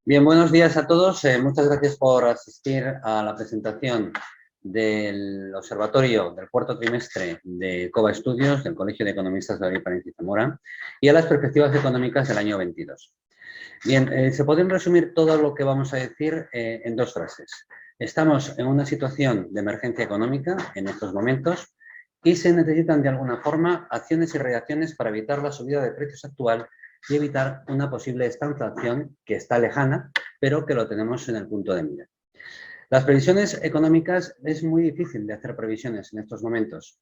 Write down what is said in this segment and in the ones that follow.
Bien, buenos días a todos. Muchas gracias por asistir a la presentación del observatorio del cuarto trimestre de COBA Estudios, del Colegio de Economistas de Madrid, Palencia y Zamora, y a las perspectivas económicas del año 22. Bien, se puede resumir todo lo que vamos a decir en dos frases. Estamos en una situación de emergencia económica en estos momentos y se necesitan de alguna forma acciones y reacciones para evitar la subida de precios actual y evitar una posible estanflación que está lejana, pero que lo tenemos en el punto de mira. Las previsiones económicas es muy difícil de hacer previsiones en estos momentos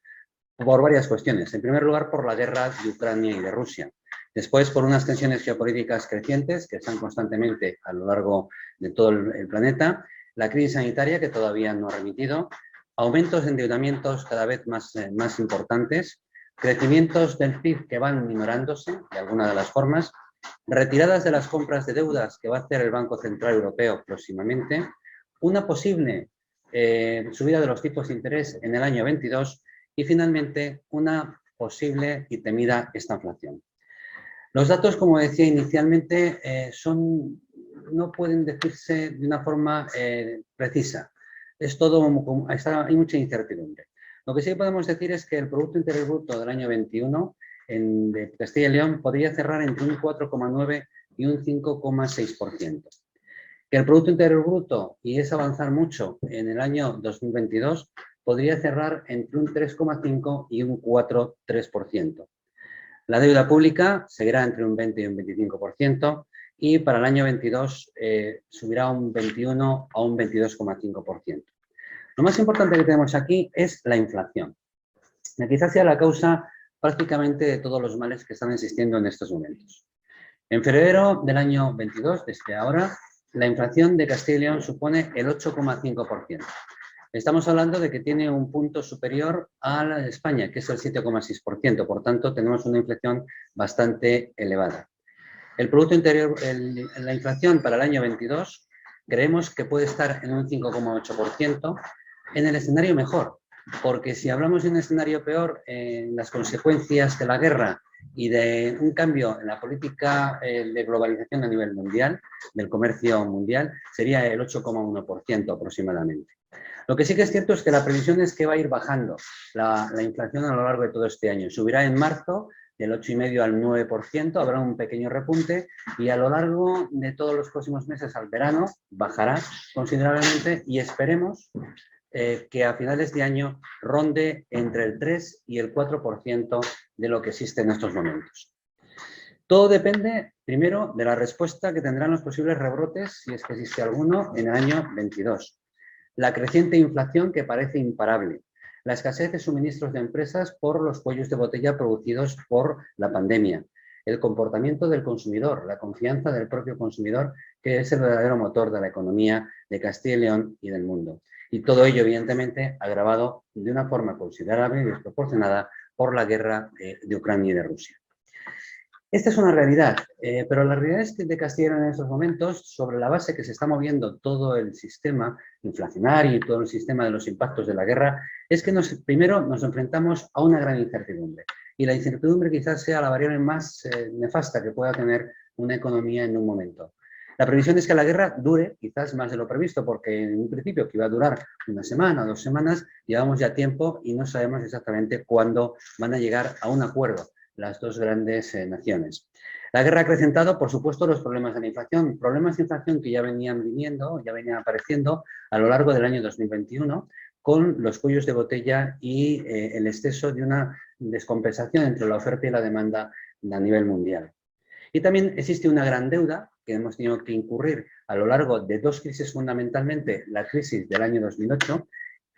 por varias cuestiones. En primer lugar, por la guerra de Ucrania y de Rusia. Después, por unas tensiones geopolíticas crecientes que están constantemente a lo largo de todo el planeta. La crisis sanitaria que todavía no ha remitido. Aumentos de endeudamientos cada vez más importantes. Crecimientos del PIB que van minorándose de alguna de las formas. Retiradas de las compras de deudas que va a hacer el Banco Central Europeo próximamente. Una posible subida de los tipos de interés en el año 22 y finalmente una posible y temida estanflación. Los datos, como decía inicialmente, no pueden decirse de una forma precisa. Es todo, hay mucha incertidumbre. Lo que sí podemos decir es que el Producto Interior Bruto del año 21 de Castilla y León podría cerrar entre un 4,9 y un 5,6%. Que el Producto Interior Bruto, y es avanzar mucho en el año 2022, podría cerrar entre un 3,5 y un 4,3%. La deuda pública seguirá entre un 20 y un 25% y para el año 22 subirá un 21 a un 22,5%. Lo más importante que tenemos aquí es la inflación, que quizás sea la causa prácticamente de todos los males que están existiendo en estos momentos. En febrero del año 22, desde ahora, la inflación de Castilla y León supone el 8,5%. Estamos hablando de que tiene un punto superior a la de España, que es el 7,6%. Por tanto, tenemos una inflación bastante elevada. El Producto Interior, la inflación para el año 22, creemos que puede estar en un 5,8% en el escenario mejor, porque si hablamos de un escenario peor, las consecuencias de la guerra y de un cambio en la política de globalización a nivel mundial, del comercio mundial, sería el 8,1% aproximadamente. Lo que sí que es cierto es que la previsión es que va a ir bajando la inflación a lo largo de todo este año. Subirá en marzo del 8,5 al 9%, habrá un pequeño repunte y a lo largo de todos los próximos meses al verano bajará considerablemente y esperemos que a finales de año ronde entre el 3 y el 4% de lo que existe en estos momentos. Todo depende, primero, de la respuesta que tendrán los posibles rebrotes, si es que existe alguno, en el año 22. La creciente inflación que parece imparable, la escasez de suministros de empresas por los cuellos de botella producidos por la pandemia, el comportamiento del consumidor, la confianza del propio consumidor, que es el verdadero motor de la economía de Castilla y León y del mundo. Y todo ello, evidentemente, agravado de una forma considerable y desproporcionada por la guerra de Ucrania y de Rusia. Esta es una realidad, pero la realidad es que de Castilla y León en estos momentos, sobre la base que se está moviendo todo el sistema inflacionario y todo el sistema de los impactos de la guerra, es que primero nos enfrentamos a una gran incertidumbre. Y la incertidumbre quizás sea la variable más nefasta que pueda tener una economía en un momento. La previsión es que la guerra dure quizás más de lo previsto, porque en un principio que iba a durar una semana o 2 semanas, llevamos ya tiempo y no sabemos exactamente cuándo van a llegar a un acuerdo las dos grandes naciones. La guerra ha acrecentado, por supuesto, los problemas de la inflación, problemas de inflación que ya venían viniendo, ya venían apareciendo a lo largo del año 2021, con los cuellos de botella y el exceso de una descompensación entre la oferta y la demanda a nivel mundial. Y también existe una gran deuda que hemos tenido que incurrir a lo largo de dos crisis fundamentalmente, la crisis del año 2008,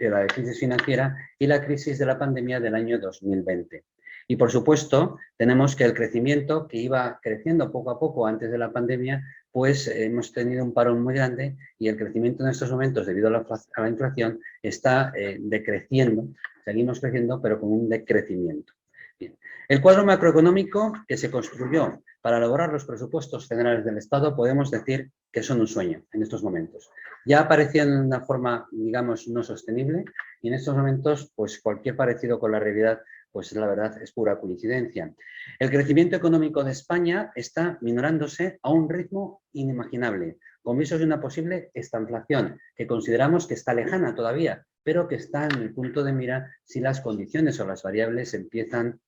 la crisis financiera, y la crisis de la pandemia del año 2020. Y, por supuesto, tenemos que el crecimiento que iba creciendo poco a poco antes de la pandemia, pues hemos tenido un parón muy grande y el crecimiento en estos momentos, debido a la inflación, está decreciendo. Seguimos creciendo, pero con un decrecimiento. Bien. El cuadro macroeconómico que se construyó Para elaborar los presupuestos generales del Estado podemos decir que son un sueño en estos momentos. Ya aparecían de una forma, digamos, no sostenible y en estos momentos, pues cualquier parecido con la realidad, pues la verdad es pura coincidencia. El crecimiento económico de España está minorándose a un ritmo inimaginable, con visos de una posible estanflación, que consideramos que está lejana todavía, pero que está en el punto de mira si las condiciones o las variables empiezan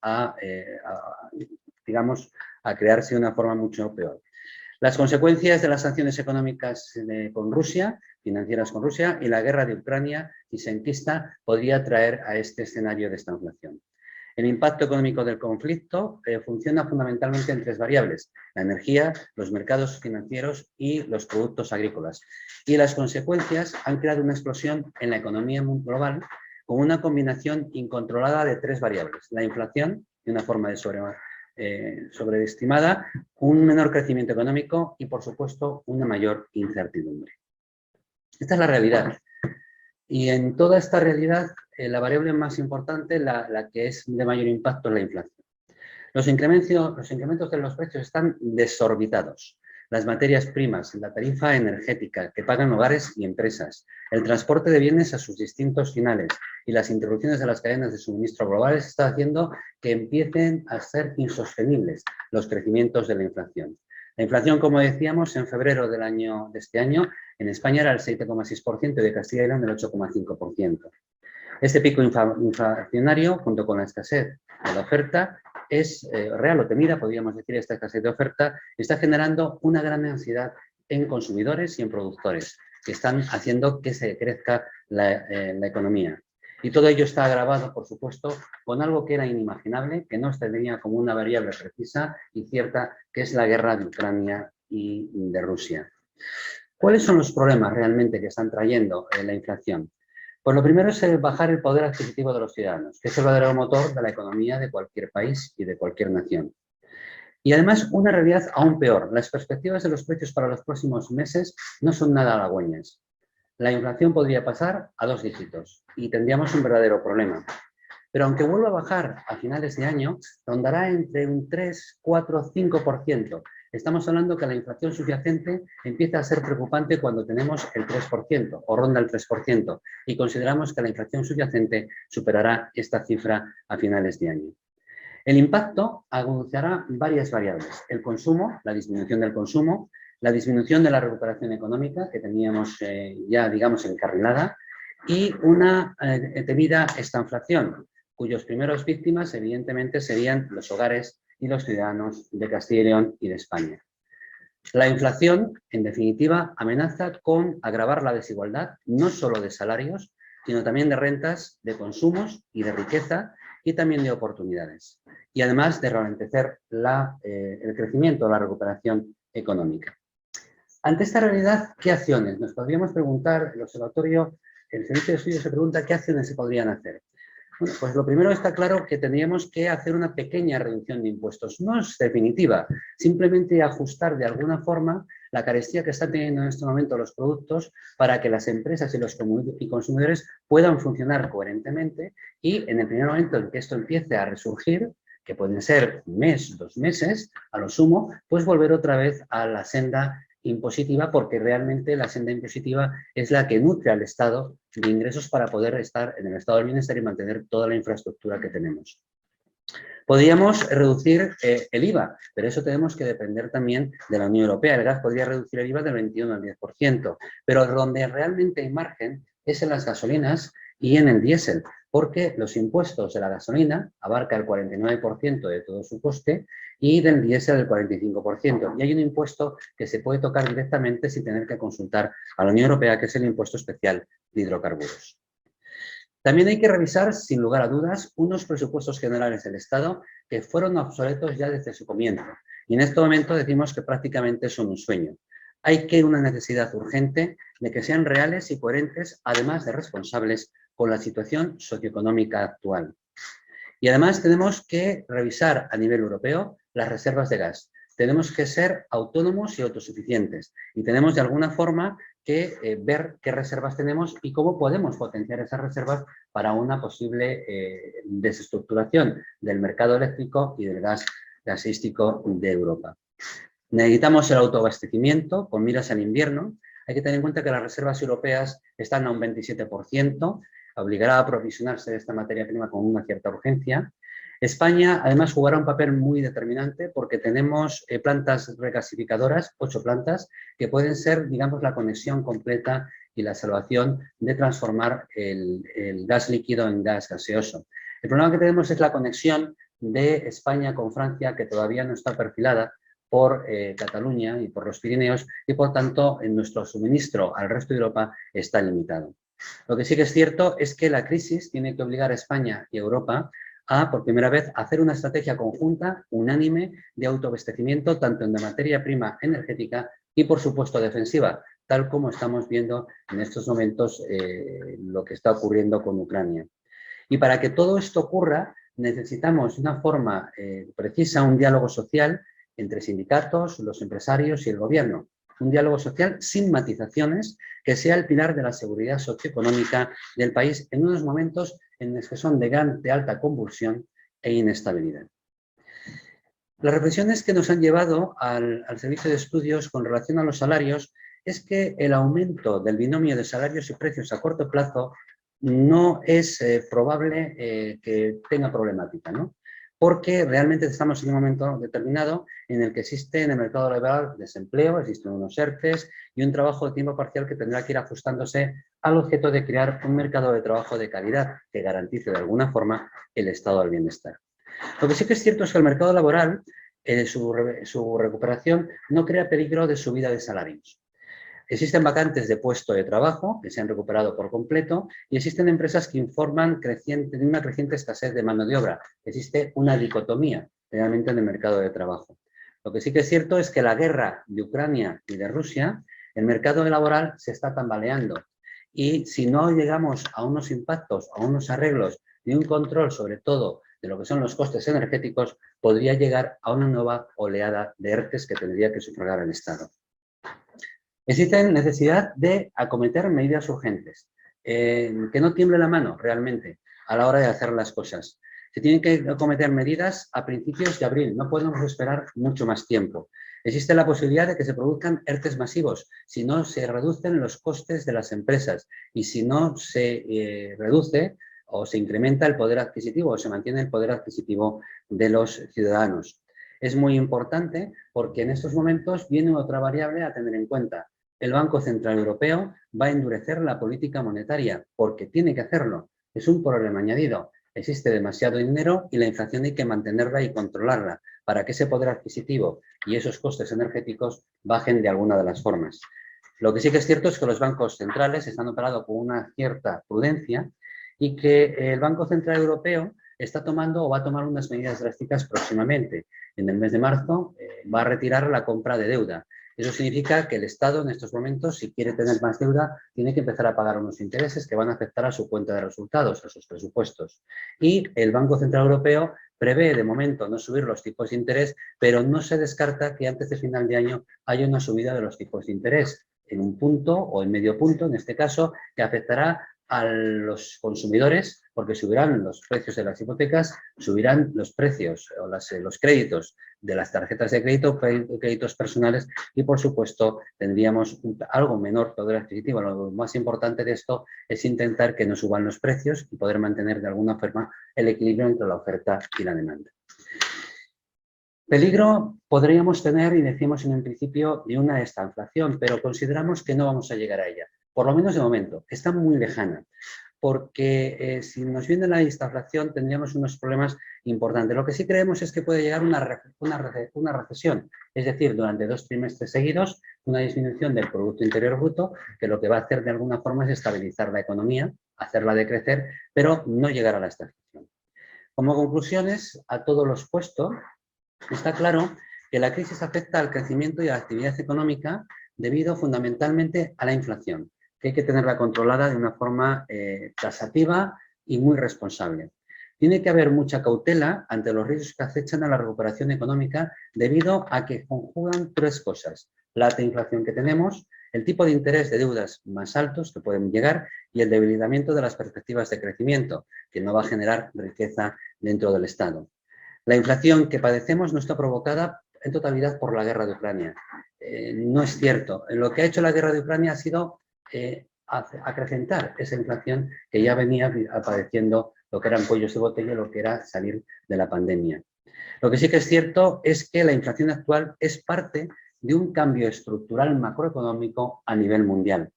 digamos, a crearse de una forma mucho peor. Las consecuencias de las sanciones económicas con Rusia, financieras con Rusia, y la guerra de Ucrania, si se enquista, podría traer a este escenario de estanflación. El impacto económico del conflicto funciona fundamentalmente en tres variables: la energía, los mercados financieros y los productos agrícolas. Y las consecuencias han creado una explosión en la economía global con una combinación incontrolada de tres variables: la inflación, de una forma sobreestimada, un menor crecimiento económico y, por supuesto, una mayor incertidumbre. Esta es la realidad. Y en toda esta realidad, la variable más importante, la que es de mayor impacto, es la inflación. Los incrementos de los precios están desorbitados. Las materias primas, la tarifa energética que pagan hogares y empresas, el transporte de bienes a sus distintos finales y las interrupciones de las cadenas de suministro globales están haciendo que empiecen a ser insostenibles los crecimientos de la inflación. La inflación, como decíamos, en febrero de este año, en España era el 7,6% y de Castilla y León el 8,5%. Este pico inflacionario, junto con la escasez de la oferta, es real o temida, podríamos decir. Esta escasez de oferta está generando una gran ansiedad en consumidores y en productores, que están haciendo que se crezca la economía. Y todo ello está agravado, por supuesto, con algo que era inimaginable, que no se tenía como una variable precisa y cierta, que es la guerra de Ucrania y de Rusia. ¿Cuáles son los problemas realmente que están trayendo la inflación? Pues lo primero es bajar el poder adquisitivo de los ciudadanos, que es el verdadero motor de la economía de cualquier país y de cualquier nación. Y además, una realidad aún peor: las perspectivas de los precios para los próximos meses no son nada halagüeñas. La inflación podría pasar a 2 dígitos y tendríamos un verdadero problema. Pero aunque vuelva a bajar a finales de año, rondará entre un 3, 4, 5%. Estamos hablando que la inflación subyacente empieza a ser preocupante cuando tenemos el 3% o ronda el 3%, y consideramos que la inflación subyacente superará esta cifra a finales de año. El impacto agudizará varias variables: el consumo, la disminución del consumo, la disminución de la recuperación económica que teníamos ya, digamos, encarrilada, y una temida estanflación, cuyos primeros víctimas, evidentemente, serían los hogares y los ciudadanos de Castilla y León y de España. La inflación, en definitiva, amenaza con agravar la desigualdad, no solo de salarios, sino también de rentas, de consumos y de riqueza, y también de oportunidades. Y además de ralentecer el crecimiento, la recuperación económica. Ante esta realidad, ¿qué acciones? Nos podríamos preguntar, el Servicio de Estudios se pregunta qué acciones se podrían hacer. Bueno, pues lo primero, está claro que tendríamos que hacer una pequeña reducción de impuestos. No es definitiva, simplemente ajustar de alguna forma la carestía que están teniendo en este momento los productos para que las empresas y los consumidores puedan funcionar coherentemente, y en el primer momento en que esto empiece a resurgir, que pueden ser un mes, 2 meses, a lo sumo, pues volver otra vez a la senda impositiva, porque realmente la senda impositiva es la que nutre al Estado de ingresos para poder estar en el estado del bienestar y mantener toda la infraestructura que tenemos. Podríamos reducir el IVA, pero eso tenemos que depender también de la Unión Europea. El gas podría reducir el IVA del 21 al 10%, pero donde realmente hay margen es en las gasolinas y en el diésel, porque los impuestos de la gasolina abarca el 49% de todo su coste y del diésel el 45%. Y hay un impuesto que se puede tocar directamente sin tener que consultar a la Unión Europea, que es el impuesto especial de hidrocarburos. También hay que revisar, sin lugar a dudas, unos presupuestos generales del Estado que fueron obsoletos ya desde su comienzo. Y en este momento decimos que prácticamente son un sueño. Hay una necesidad urgente de que sean reales y coherentes, además de responsables con la situación socioeconómica actual. Y además tenemos que revisar a nivel europeo las reservas de gas. Tenemos que ser autónomos y autosuficientes, y tenemos de alguna forma que ver qué reservas tenemos y cómo podemos potenciar esas reservas para una posible desestructuración del mercado eléctrico y del gas gasístico de Europa. Necesitamos el autoabastecimiento con miras al invierno. Hay que tener en cuenta que las reservas europeas están a un 27%, obligará a aprovisionarse de esta materia prima con una cierta urgencia. España, además, jugará un papel muy determinante porque tenemos plantas regasificadoras, 8 plantas, que pueden ser, digamos, la conexión completa y la salvación de transformar el gas líquido en gas gaseoso. El problema que tenemos es la conexión de España con Francia, que todavía no está perfilada por Cataluña y por los Pirineos, y por tanto en nuestro suministro al resto de Europa está limitado. Lo que sí que es cierto es que la crisis tiene que obligar a España y a Europa a, por primera vez, hacer una estrategia conjunta, unánime, de autoabastecimiento, tanto en la materia prima energética y, por supuesto, defensiva, tal como estamos viendo en estos momentos lo que está ocurriendo con Ucrania. Y para que todo esto ocurra, necesitamos de una forma precisa un diálogo social entre sindicatos, los empresarios y el gobierno. Un diálogo social sin matizaciones, que sea el pilar de la seguridad socioeconómica del país en unos momentos en los que son de alta convulsión e inestabilidad. Las reflexiones que nos han llevado al servicio de estudios con relación a los salarios es que el aumento del binomio de salarios y precios a corto plazo no es probable que tenga problemática, ¿no? Porque realmente estamos en un momento determinado en el que existe en el mercado laboral desempleo, existen unos ERTEs y un trabajo de tiempo parcial que tendrá que ir ajustándose al objeto de crear un mercado de trabajo de calidad que garantice de alguna forma el estado del bienestar. Lo que sí que es cierto es que el mercado laboral, su recuperación, no crea peligro de subida de salarios. Existen vacantes de puesto de trabajo que se han recuperado por completo y existen empresas que informan de una creciente escasez de mano de obra. Existe una dicotomía realmente en el mercado de trabajo. Lo que sí que es cierto es que la guerra de Ucrania y de Rusia, el mercado laboral se está tambaleando. Y si no llegamos a unos impactos, a unos arreglos y un control sobre todo de lo que son los costes energéticos, podría llegar a una nueva oleada de ERTEs que tendría que sufragar el Estado. Existe necesidad de acometer medidas urgentes, que no tiemble la mano realmente a la hora de hacer las cosas. Se tienen que acometer medidas a principios de abril, no podemos esperar mucho más tiempo. Existe la posibilidad de que se produzcan ERTEs masivos si no se reducen los costes de las empresas y si no se reduce o se incrementa el poder adquisitivo o se mantiene el poder adquisitivo de los ciudadanos. Es muy importante porque en estos momentos viene otra variable a tener en cuenta. El Banco Central Europeo va a endurecer la política monetaria porque tiene que hacerlo. Es un problema añadido. Existe demasiado dinero y la inflación hay que mantenerla y controlarla para que ese poder adquisitivo y esos costes energéticos bajen de alguna de las formas. Lo que sí que es cierto es que los bancos centrales están operando con una cierta prudencia y que el Banco Central Europeo está tomando o va a tomar unas medidas drásticas próximamente. En el mes de marzo va a retirar la compra de deuda. Eso significa que el Estado en estos momentos, si quiere tener más deuda, tiene que empezar a pagar unos intereses que van a afectar a su cuenta de resultados, a sus presupuestos. Y el Banco Central Europeo prevé de momento no subir los tipos de interés, pero no se descarta que antes de final de año haya una subida de los tipos de interés en un punto o en medio punto, en este caso, que afectará a los consumidores porque subirán los precios de las hipotecas, subirán los precios o los créditos de las tarjetas de crédito, créditos personales y, por supuesto, tendríamos algo menor poder adquisitivo. Lo más importante de esto es intentar que no suban los precios y poder mantener de alguna forma el equilibrio entre la oferta y la demanda. Peligro podríamos tener, y decimos en un principio, de una estanflación, pero consideramos que no vamos a llegar a ella, por lo menos de momento. Está muy lejana, porque si nos viene la estanflación tendríamos unos problemas importantes. Lo que sí creemos es que puede llegar una recesión, es decir, durante 2 trimestres seguidos, una disminución del Producto Interior Bruto, que lo que va a hacer de alguna forma es estabilizar la economía, hacerla decrecer, pero no llegar a la estanflación. Como conclusiones, a todo lo expuesto, está claro que la crisis afecta al crecimiento y a la actividad económica debido fundamentalmente a la inflación, que hay que tenerla controlada de una forma tasativa y muy responsable. Tiene que haber mucha cautela ante los riesgos que acechan a la recuperación económica debido a que conjugan 3 cosas. La alta inflación que tenemos, el tipo de interés de deudas más altos que pueden llegar y el debilitamiento de las perspectivas de crecimiento, que no va a generar riqueza dentro del Estado. La inflación que padecemos no está provocada en totalidad por la guerra de Ucrania. No es cierto. Lo que ha hecho la guerra de Ucrania ha sido acrecentar esa inflación que ya venía padeciendo lo que eran cuellos de botella, lo que era salir de la pandemia. Lo que sí que es cierto es que la inflación actual es parte de un cambio estructural macroeconómico a nivel mundial.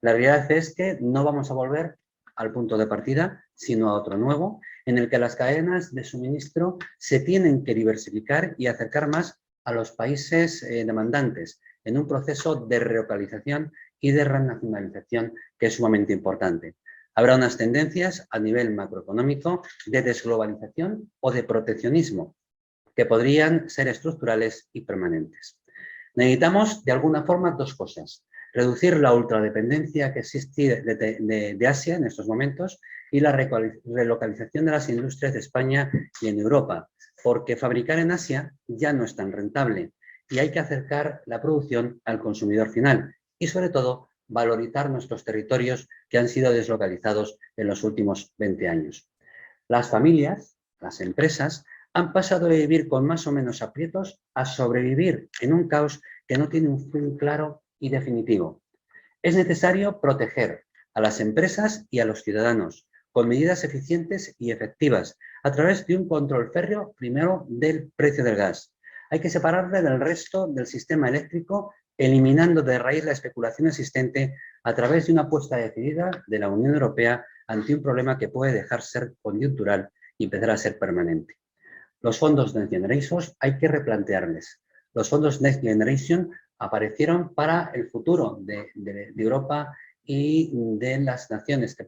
La realidad es que no vamos a volver al punto de partida, sino a otro nuevo, en el que las cadenas de suministro se tienen que diversificar y acercar más a los países demandantes, en un proceso de relocalización y de renacionalización que es sumamente importante. Habrá unas tendencias a nivel macroeconómico de desglobalización o de proteccionismo, que podrían ser estructurales y permanentes. Necesitamos, de alguna forma, dos cosas. Reducir la ultradependencia que existe de Asia en estos momentos y la relocalización de las industrias de España y en Europa, porque fabricar en Asia ya no es tan rentable y hay que acercar la producción al consumidor final y, sobre todo, valorizar nuestros territorios que han sido deslocalizados en los últimos 20 años. Las familias, las empresas, han pasado de vivir con más o menos aprietos a sobrevivir en un caos que no tiene un fin claro y definitivo. Es necesario proteger a las empresas y a los ciudadanos con medidas eficientes y efectivas a través de un control férreo, primero, del precio del gas. Hay que separarle del resto del sistema eléctrico, eliminando de raíz la especulación existente a través de una apuesta decidida de la Unión Europea ante un problema que puede dejar ser coyuntural y empezar a ser permanente. Los fondos Next Generation hay que replantearles. Los fondos Next Generation aparecieron para el futuro de Europa y de las naciones que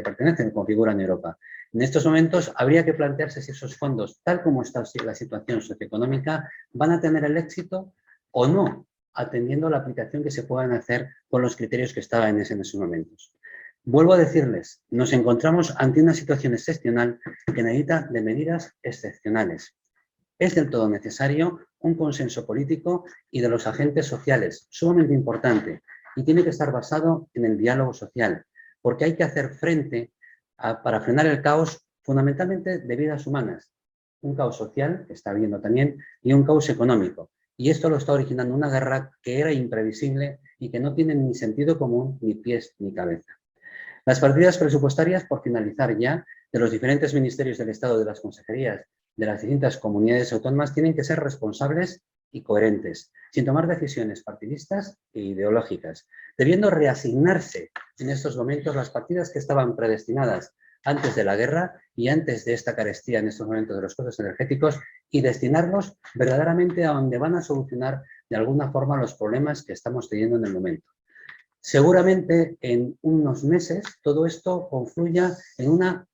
pertenecen y configuran Europa. En estos momentos habría que plantearse si esos fondos, tal como está la situación socioeconómica, van a tener el éxito o no, atendiendo a la aplicación que se puedan hacer con los criterios que estaban en esos momentos. Vuelvo a decirles, nos encontramos ante una situación excepcional que necesita de medidas excepcionales. Es del todo necesario un consenso político y de los agentes sociales, sumamente importante, y tiene que estar basado en el diálogo social, porque hay que hacer frente para frenar el caos fundamentalmente de vidas humanas. Un caos social, que está habiendo también, y un caos económico. Y esto lo está originando una guerra que era imprevisible y que no tiene ni sentido común, ni pies, ni cabeza. Las partidas presupuestarias, por finalizar ya, de los diferentes ministerios del Estado, de las consejerías, de las distintas comunidades autónomas, tienen que ser responsables y coherentes, sin tomar decisiones partidistas e ideológicas, debiendo reasignarse en estos momentos las partidas que estaban predestinadas antes de la guerra y antes de esta carestía en estos momentos de los costes energéticos y destinarlos verdaderamente a donde van a solucionar de alguna forma los problemas que estamos teniendo en el momento. Seguramente en unos meses todo esto confluya en una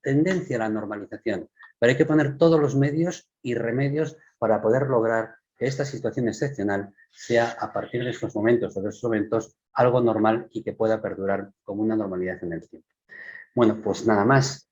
tendencia a la normalización, pero hay que poner todos los medios y remedios para poder lograr que esta situación excepcional sea a partir de estos momentos o de estos momentos algo normal y que pueda perdurar como una normalidad en el tiempo. Bueno, pues nada más.